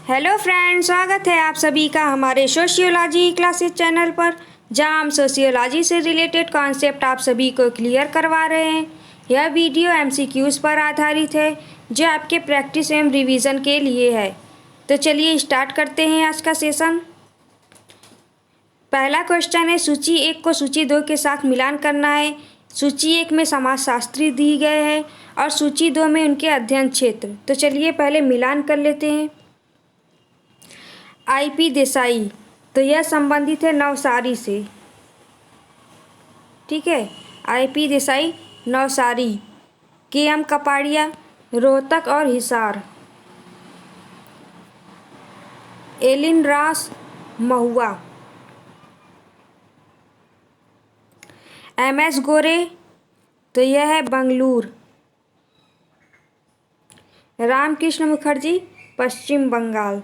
Hello friends, स्वागत है आप सभी का हमारे सोशियोलॉजी क्लासेस चैनल पर, जहां हम सोशियोलॉजी से रिलेटेड कॉन्सेप्ट आप सभी को क्लियर करवा रहे हैं। यह वीडियो एमसीक्यूज़ पर आधारित है जो आपके प्रैक्टिस एवं रिवीजन के लिए है। तो चलिए स्टार्ट करते हैं आज का सेशन। पहला क्वेश्चन है, सूची 1 को सूची 2 के साथ मिलान करना है। सूची 1 में समाजशास्त्री दी गए हैं और सूची 2 में उनके अध्ययन क्षेत्र। तो चलिए पहले मिलान कर लेते हैं। IP देसाई, तो यह संबंधित है नवसारी से। ठीक है, IP देसाई नवसारी। KM कपाड़िया रोहतक और हिसार। एलिन रास महुआ। MS गोरे, तो यह है बंगलूर। रामकृष्ण मुखर्जी पश्चिम बंगाल।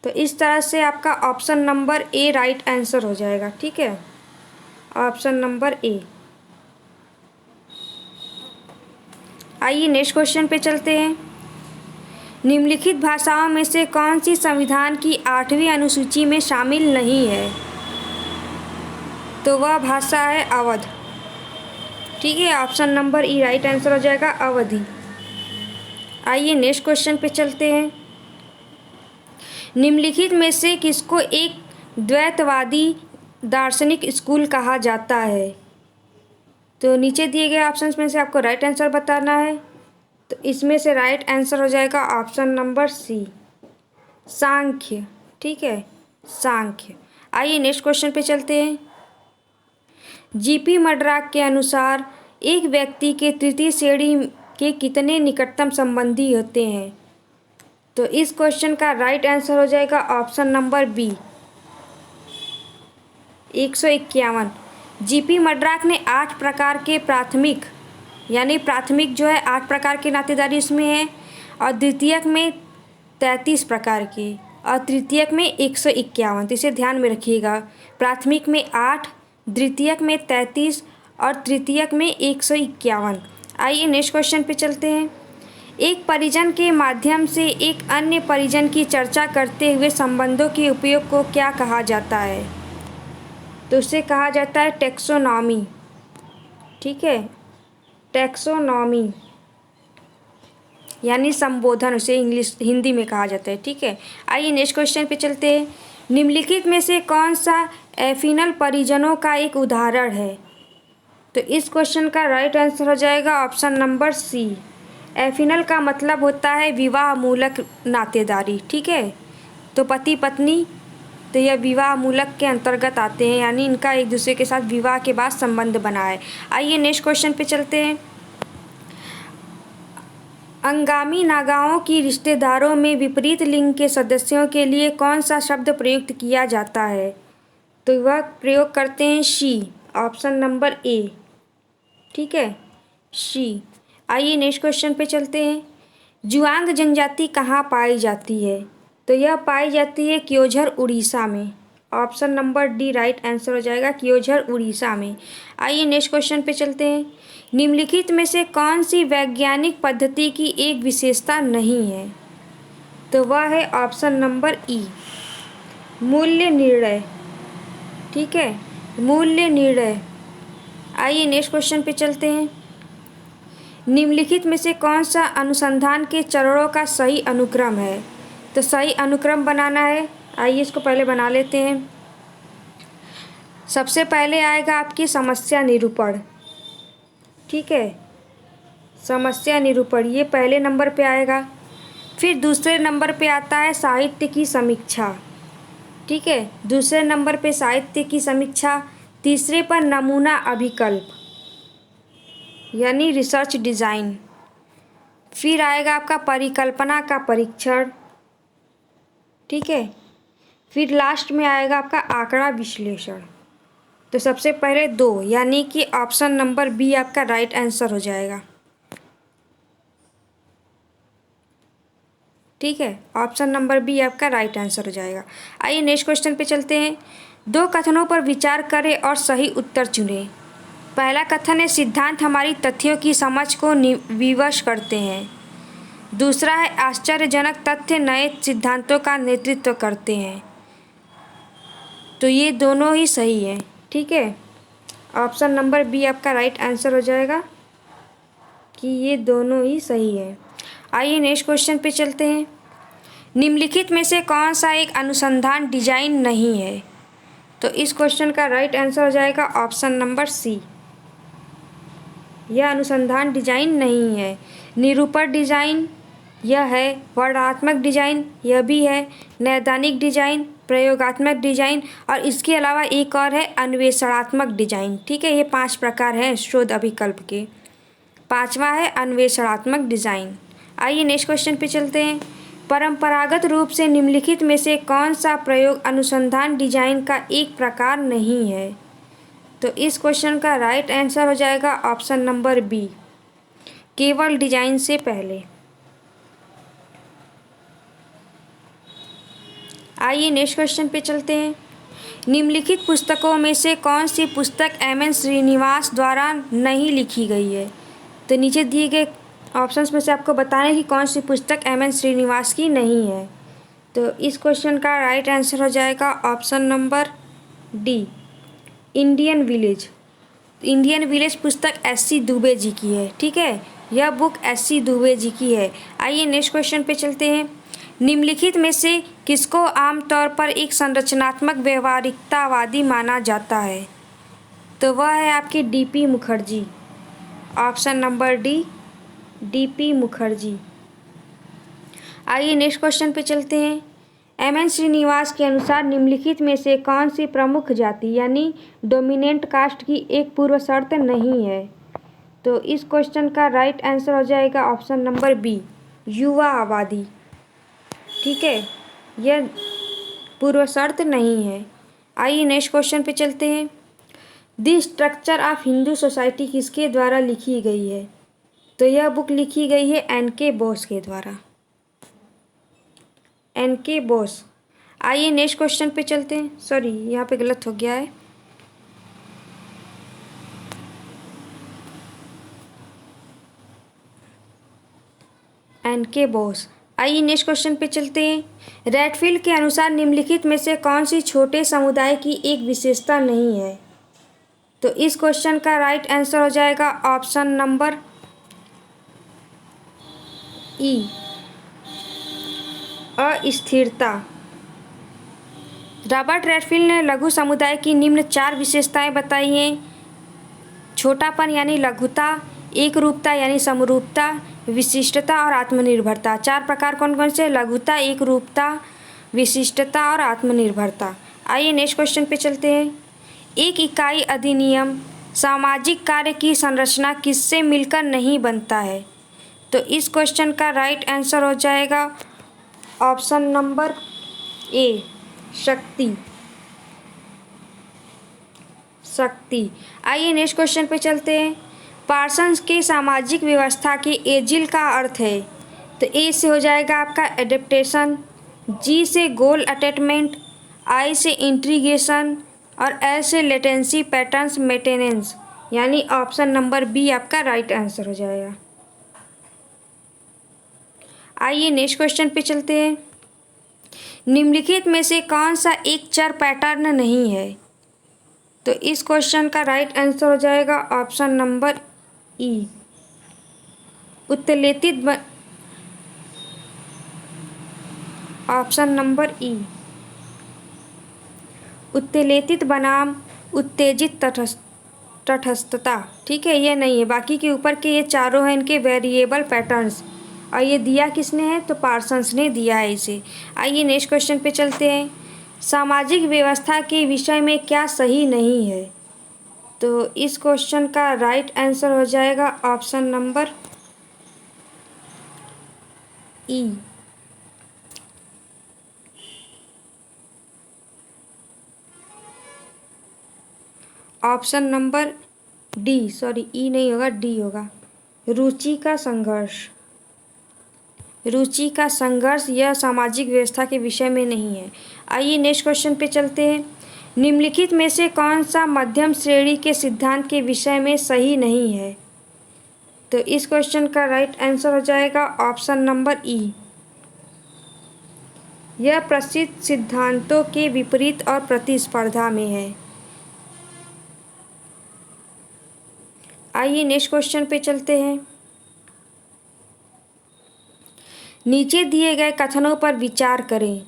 तो इस तरह से आपका option number A right answer हो जाएगा। ठीक है, ऑप्शन नंबर ए। आइए नेक्स्ट क्वेश्चन पे चलते हैं। निम्नलिखित भाषाओं में से कौन सी संविधान की 8वीं अनुसूची में शामिल नहीं है? तो वह भाषा है अवध। ठीक है, ऑप्शन नंबर ई राइट आंसर हो जाएगा, अवधी। आइए नेक्स्ट क्वेश्चन पे चलते हैं। निम्नलिखित में से किसको एक द्वैतवादी दार्शनिक स्कूल कहा जाता है? तो नीचे दिए गए ऑप्शंस में से आपको राइट आंसर बताना है। तो इसमें से राइट आंसर हो जाएगा ऑप्शन नंबर सी, सांख्य। ठीक है, सांख्य। आइए नेक्स्ट क्वेश्चन पे चलते हैं। GP मड्राक के अनुसार एक व्यक्ति के तृतीय श्रेणी के कितने निकटतम संबंधी होते हैं? तो इस क्वेश्चन का राइट आंसर हो जाएगा ऑप्शन नंबर बी, 151। GP मड्राक ने 8 प्रकार के प्राथमिक, यानी प्राथमिक जो है 8 प्रकार की नातेदारी उसमें है, और द्वितीयक में 33 प्रकार की, और तृतीयक में 151। तो इसे ध्यान में रखिएगा, प्राथमिक में 8, द्वितीयक में 33 और तृतीयक में 151। आइए नेक्स्ट क्वेश्चन पे चलते हैं। एक परिजन के माध्यम से एक अन्य परिजन की चर्चा करते हुए संबंधों के उपयोग को क्या कहा जाता है? तो उसे कहा जाता है टैक्सोनॉमी। ठीक है, टैक्सोनॉमी यानी संबोधन, उसे हिंदी में कहा जाता है। ठीक है, आइए नेक्स्ट क्वेश्चन पे चलते हैं। निम्नलिखित में से कौन सा एफिनल परिजनों का एक उदाहरण है? तो इस क्वेश्चन का राइट आंसर हो जाएगा ऑप्शन नंबर सी, एफिनल का मतलब होता है विवाह मूलक नातेदारी। ठीक है, तो पति पत्नी, तो यह विवाह मूलक के अंतर्गत आते हैं, यानी इनका एक दूसरे के साथ विवाह के बाद संबंध बना है। आइए नेक्स्ट क्वेश्चन पे चलते हैं। अंगामी नागाओं की रिश्तेदारों में विपरीत लिंग के सदस्यों के लिए कौन सा शब्द प्रयुक्त किया जाता है? तो वह प्रयोग करते हैं शी, ऑप्शन नंबर ए। ठीक है, शी। आइए नेक्स्ट क्वेश्चन पे चलते हैं। जुआंग जनजाति कहाँ पाई जाती है? तो यह पाई जाती है क्योंझर उड़ीसा में। Option number D right answer हो जाएगा, क्योंझर उड़ीसा में। आइए नेक्स्ट क्वेश्चन पे चलते हैं। निम्नलिखित में से कौन सी वैज्ञानिक पद्धति की एक विशेषता नहीं है? तो वह है ऑप्शन नंबर ई, मूल्य निर्णय। ठीक है, मूल्य निर्णय। आइए नेक्स्ट क्वेश्चन पे चलते हैं। निम्नलिखित में से कौन सा अनुसंधान के चरणों का सही अनुक्रम है? तो सही अनुक्रम बनाना है। आइए इसको पहले बना लेते हैं। सबसे पहले आएगा आपकी समस्या निरूपण। ठीक है, समस्या निरूपण ये पहले नंबर पे आएगा। फिर दूसरे नंबर पे आता है साहित्य की समीक्षा। ठीक है, दूसरे नंबर पे साहित्य की समीक्षा। तीसरे पर नमूना अभिकल्प, यानी रिसर्च डिज़ाइन। फिर आएगा आपका परिकल्पना का परीक्षण। ठीक है, फिर लास्ट में आएगा आपका आंकड़ा विश्लेषण। तो सबसे पहले 2, यानी कि ऑप्शन नंबर बी आपका राइट आंसर हो जाएगा। ठीक है, ऑप्शन नंबर बी आपका राइट आंसर हो जाएगा। आइए नेक्स्ट क्वेश्चन पे चलते हैं। 2 कथनों पर विचार करें और सही उत्तर चुनें। पहला कथन है, सिद्धांत हमारी तथ्यों की समझ को विवश करते हैं। दूसरा है आश्चर्यजनक तथ्य नए सिद्धांतों का नेतृत्व करते हैं। तो ये दोनों ही सही है। ठीक है, ऑप्शन नंबर बी आपका राइट आंसर हो जाएगा कि ये दोनों ही सही है। आइए नेक्स्ट क्वेश्चन पे चलते हैं। निम्नलिखित में से कौन सा एक अनुसंधान डिजाइन नहीं है? तो इस क्वेश्चन का राइट आंसर हो जाएगा ऑप्शन नंबर सी। यह अनुसंधान डिजाइन नहीं है। निरूपण डिजाइन यह है, वर्णनात्मक डिजाइन यह भी है, नैदानिक डिजाइन, प्रयोगात्मक डिजाइन और इसके अलावा एक और है अन्वेषणात्मक डिजाइन। ठीक है, ये 5 प्रकार हैं शोध अभिकल्प के। 5वां है अन्वेषणात्मक डिजाइन। आइए नेक्स्ट क्वेश्चन पे चलते हैं। परंपरागत रूप से निम्नलिखित में से कौन सा प्रयोग अनुसंधान डिजाइन का एक प्रकार नहीं है? तो इस क्वेश्चन का राइट आंसर हो जाएगा ऑप्शन नंबर बी, केवल डिजाइन से पहले। आइए नेक्स्ट क्वेश्चन पे चलते हैं। निम्नलिखित पुस्तकों में से कौन सी पुस्तक एम.एन. श्रीनिवास द्वारा नहीं लिखी गई है? तो नीचे दिए गए ऑप्शंस में से आपको बताना है कि कौन सी पुस्तक एम.एन. श्रीनिवास की नहीं है। तो इस क्वेश्चन का राइट आंसर हो जाएगा option number D, Indian village. Indian village पुस्तक एस.सी. दुबे जी की है। ठीक है, यह बुक एस.सी. दुबे जी की है। आइए नेक्स्ट क्वेश्चन पे चलते हैं। निम्नलिखित में से किसको आमतौर पर एक संरचनात्मक व्यवहारिकतावादी माना जाता है? तो वह है आपकी D P. Mukherjee. Option number D, D P. Mukherjee. आइए नेक्स्ट क्वेश्चन पे चलते हैं। एम.एन. श्रीनिवास के अनुसार निम्नलिखित में से कौन सी प्रमुख जाति यानी डोमिनेंट कास्ट की एक पूर्व शर्त नहीं है? तो इस क्वेश्चन का राइट आंसर हो जाएगा ऑप्शन नंबर बी, युवा आबादी। ठीक है, यह पूर्व शर्त नहीं है। आइए नेक्स्ट क्वेश्चन पे चलते हैं। The structure of Hindu society किसके द्वारा लिखी गई है? तो यह बुक लिखी गई है एन.के. बोस के द्वारा, एन.के. बोस। आइए नेक्स्ट क्वेश्चन पे चलते हैं। सॉरी, यहाँ पे गलत हो गया है। एन.के. बोस। आइए नेक्स्ट क्वेश्चन पे चलते हैं। रेडफील्ड के अनुसार निम्नलिखित में से कौन सी छोटे समुदाय की एक विशेषता नहीं है? तो इस क्वेश्चन का राइट आंसर हो जाएगा ऑप्शन नंबर ई, अस्थिरता। रॉबर्ट रेडफील्ड ने लघु समुदाय की निम्न 4 विशेषताएं बताई हैं। छोटापन यानी लघुता, एकरूपता यानी समरूपता, विशिष्टता और आत्मनिर्भरता। 4 प्रकार कौन कौन से? लघुता, एकरूपता, विशिष्टता और आत्मनिर्भरता। आइए नेक्स्ट क्वेश्चन पे चलते हैं। एक इकाई अधिनियम सामाजिक कार्य की संरचना किससे मिलकर नहीं बनता है? तो इस क्वेश्चन का राइट आंसर हो जाएगा ऑप्शन नंबर ए, शक्ति। शक्ति। आइए नेक्स्ट क्वेश्चन पे चलते हैं। पार्सन्स के सामाजिक व्यवस्था के एजिल का अर्थ है? तो ए से हो जाएगा आपका एडेप्टेशन, जी से गोल अटैचमेंट, आई से इंटीग्रेशन और एल से लेटेंसी पैटर्न्स मेंटेनेंस। यानी ऑप्शन नंबर बी आपका राइट आंसर हो जाएगा। आइए नेक्स्ट क्वेश्चन पे चलते हैं। निम्नलिखित में से कौन सा एक चर पैटर्न नहीं है? तो इस क्वेश्चन का राइट आंसर हो जाएगा ऑप्शन नंबर ई, उत्तेजित ऑप्शन नंबर ई, उत्तेजित बनाम उत्तेजित तटस्थता। ठीक है, ये नहीं है। बाकी के ऊपर के ये चारों हैं इनके वेरिएबल पैटर्न्स, और ये दिया किसने है? तो पार्सन्स ने दिया है इसे। आइए नेक्स्ट क्वेश्चन पे चलते हैं। सामाजिक व्यवस्था के विषय में क्या सही नहीं है? तो इस क्वेश्चन का राइट आंसर हो जाएगा option number E, option number D. Sorry, E नहीं होगा, डी होगा, रुचि का संघर्ष। रुचि का संघर्ष यह सामाजिक व्यवस्था के विषय में नहीं है। आइए नेक्स्ट क्वेश्चन पे चलते हैं। निम्नलिखित में से कौन सा मध्यम श्रेणी के सिद्धांत के विषय में सही नहीं है? तो इस क्वेश्चन का राइट आंसर हो जाएगा ऑप्शन नंबर ई। यह प्रसिद्ध सिद्धांतों के विपरीत और प्रतिस्पर्धा में है। आइए नेक्स्ट क्वेश्चन पे चलते हैं। नीचे दिए गए कथनों पर विचार करें।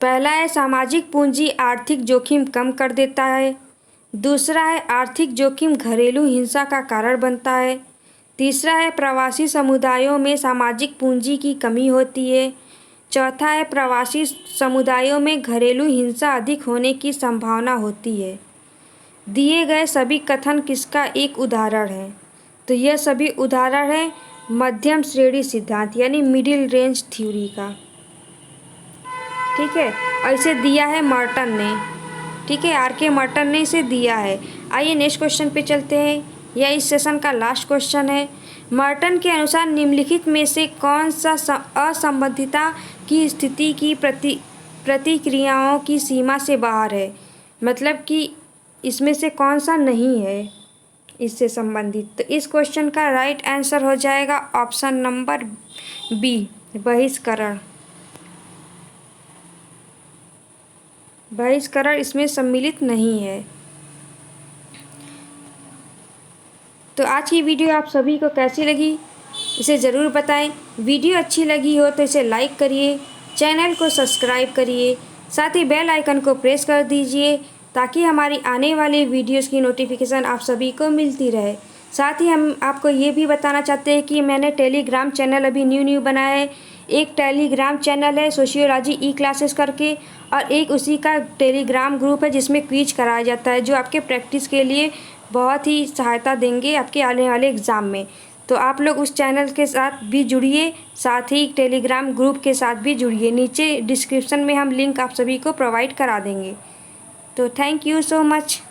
पहला है सामाजिक पूंजी आर्थिक जोखिम कम कर देता है। दूसरा है आर्थिक जोखिम घरेलू हिंसा का कारण बनता है। तीसरा है प्रवासी समुदायों में सामाजिक पूंजी की कमी होती है। चौथा है प्रवासी समुदायों में घरेलू हिंसा अधिक होने की संभावना होती है। दिए गए सभी कथन किसका एक उदाहरण है? तो यह सभी उदाहरण है मध्यम श्रेणी सिद्धांत यानी मिडिल रेंज थ्योरी का। ठीक है, और इसे दिया है मर्टन ने। ठीक है, आर के मर्टन ने इसे दिया है। आइए नेक्स्ट क्वेश्चन पे चलते हैं। यह इस सेशन का लास्ट क्वेश्चन है। मर्टन के अनुसार निम्नलिखित में से कौन सा असंबद्धिता की स्थिति की प्रतिक्रियाओं की सीमा से बाहर है? मतलब कि इसमें से कौन सा नहीं है इससे संबंधित? तो इस क्वेश्चन का राइट आंसर हो जाएगा ऑप्शन नंबर बी, बहिष्करण। बहिष्करण इसमें सम्मिलित नहीं है। तो आज की वीडियो आप सभी को कैसी लगी इसे ज़रूर बताएं। वीडियो अच्छी लगी हो तो इसे लाइक करिए, चैनल को सब्सक्राइब करिए, साथ ही बेल आइकन को प्रेस कर दीजिए ताकि हमारी आने वाली वीडियोस की नोटिफिकेशन आप सभी को मिलती रहे। साथ ही हम आपको ये भी बताना चाहते हैं कि मैंने टेलीग्राम चैनल अभी न्यू बनाया है। एक टेलीग्राम चैनल है सोशियोलॉजी ई क्लासेस करके, और एक उसी का टेलीग्राम ग्रुप है जिसमें क्विज कराया जाता है जो आपके प्रैक्टिस के लिए बहुत ही सहायता देंगे आपके आने वाले एग्ज़ाम में। तो आप लोग उस चैनल के साथ भी जुड़िए, साथ ही टेलीग्राम ग्रुप के साथ भी जुड़िए। नीचे डिस्क्रिप्शन में हम लिंक आप सभी को प्रोवाइड करा देंगे। तो थैंक यू सो मच।